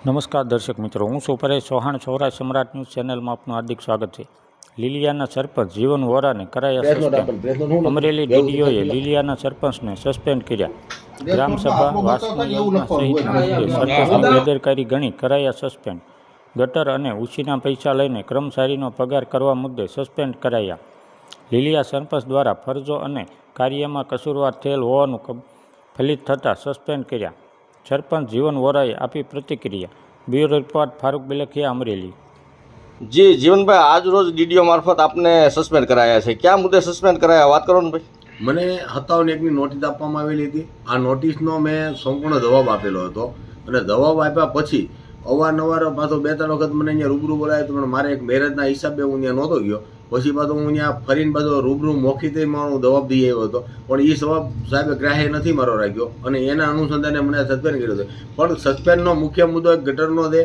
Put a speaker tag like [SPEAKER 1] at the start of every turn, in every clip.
[SPEAKER 1] નમસ્કાર દર્શક મિત્રો, હું છું પરેશ ચૌહાણ. સૌરાષ્ટ્ર સમ્રાટ ન્યૂઝ ચેનલમાં આપનું હાર્દિક સ્વાગત છે. લીલિયાના સરપંચ જીવન વોરાને કરાયા સસ્પેન્ડ. અમરેલી ડીડીઓએ લીલિયાના સરપંચને સસ્પેન્ડ કર્યા. ગ્રામસભા વાસની યોજના સહિતના મુદ્દે સરપંચની બેદરકારી ગણી કરાયા સસ્પેન્ડ. ગટર અને ઉછીના પૈસા લઈને કર્મચારીનો પગાર કરવા મુદ્દે સસ્પેન્ડ કરાયા. લીલિયા સરપંચ દ્વારા ફરજો અને કાર્યમાં કસૂરવાર થયેલ હોવાનું ફલિત થતાં સસ્પેન્ડ કર્યા. સરપંચ જીવન વોરાએ આપી પ્રતિક્રિયા. Bureau report Farooq Bilakhiya, Amreli.
[SPEAKER 2] જી જીવનભાઈ, આજ રોજ ડીડીઓ મારફત આપને સસ્પેન્ડ કરાયા છે. ક્યાં મુદ્દે સસ્પેન્ડ કરાયા, વાત કરો ને ભાઈ.
[SPEAKER 3] મને 57(1) નોટિસ આપવામાં આવેલી હતી. આ નોટિસનો મેં સંપૂર્ણ જવાબ આપેલો હતો અને જવાબ આપ્યા પછી અવારનવાર પાછો 2-3 વખત મને અહીંયા રૂબરૂ બોલાવ્યો હતો, પણ મારે એક મેરેજના હિસાબે હું ત્યાં નહોતો ગયો. પછી પાછો હું ત્યાં ફરીને પાછો રૂબરૂ મોખીતે મારો જવાબ દઈ આવ્યો હતો, પણ એ જવાબ સાહેબે ગ્રાહ્ય નથી મારો રાખ્યો અને એના અનુસંધાને મને સસ્પેન્ડ કર્યો હતો. પણ સસ્પેન્ડનો મુખ્ય મુદ્દો એક ગટરનો છે,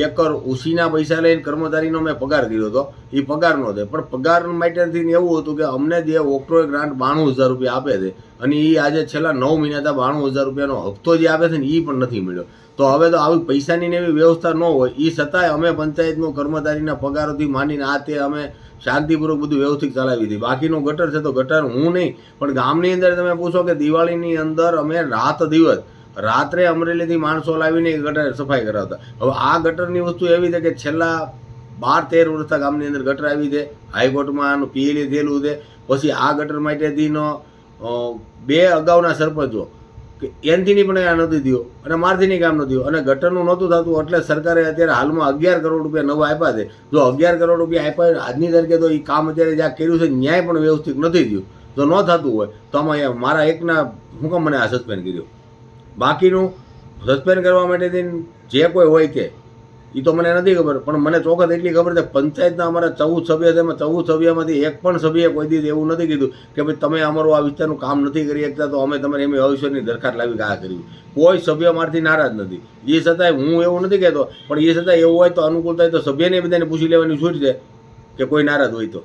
[SPEAKER 3] એક ઉછીના પૈસા લઈને કર્મચારીનો મેં પગાર કર્યો હતો, એ પગારનો છે. પણ પગાર માટેથી એવું હતું કે અમને જે ઓક્ટ્રોય ગ્રાન્ટ 92,000 રૂપિયા આપે છે અને એ આજે છેલ્લા 9 મહિનાથી 92,000 રૂપિયાનો હપ્તો જે આપે છે ને એ પણ નથી મળ્યો. તો હવે તો આવી પૈસાની ને એવી વ્યવસ્થા ન હોય, એ છતાંય અમે પંચાયતનું કર્મચારીના પગારોથી માંડીને આ તે અમે શાંતિપૂર્વક બધું વ્યવસ્થિત ચલાવી હતી. બાકીનું ગટર છે તો ગટર હું નહીં, પણ ગામની અંદર તમે પૂછો કે દિવાળીની અંદર અમે રાત દિવસ રાત્રે અમરેલીથી માણસો લાવીને ગટર સફાઈ કરાવતા. હવે આ ગટરની વસ્તુ એવી છે કે છેલ્લા 12-13 વર્ષથી ગામની અંદર ગટર આવી છે. હાઈકોર્ટમાં આનું પીએલએ થયેલું છે. પછી આ ગટર માટેથીનો 2 અગાઉના સરપંચો કે એનથીની પણ આ નહોતી થયો અને મારથીની કામ નહોતું અને ગટરનું નહોતું થતું, એટલે સરકારે અત્યારે હાલમાં 11 કરોડ રૂપિયા નવા આપ્યા છે. જો 11 કરોડ રૂપિયા આપ્યા આજની તારીખે તો એ કામ અત્યારે જ્યાં કર્યું છે ન્યાય પણ વ્યવસ્થિત નથી થયું. જો ન થતું હોય તો આમાં મારા એકના હું કામ મને આ સસ્પેન્ડ કર્યો. બાકીનું સસ્પેન્ડ કરવા માટે જે કોઈ હોય કે એ તો મને નથી ખબર, પણ મને ચોક્કસ એટલી ખબર છે પંચાયતના અમારા 14 સભ્ય છે, એમાં 14 સભ્યમાંથી એક પણ સભ્યએ કોઈ દિવસ એવું નથી કીધું કે ભાઈ તમે અમારું આ વિસ્તારનું કામ નથી કરી શકતા તો અમે તમારે એમ અવસરની દરખાસ્ત લાવી આ કર્યું. કોઈ સભ્ય મારથી નારાજ નથી. એ છતાંય હું એવું નથી કહેતો, પણ એ છતાંય એવું હોય તો અનુકૂળતા હોય તો સભ્યને બધાને પૂછી લેવાની છૂટ છે કે કોઈ નારાજ હોય તો.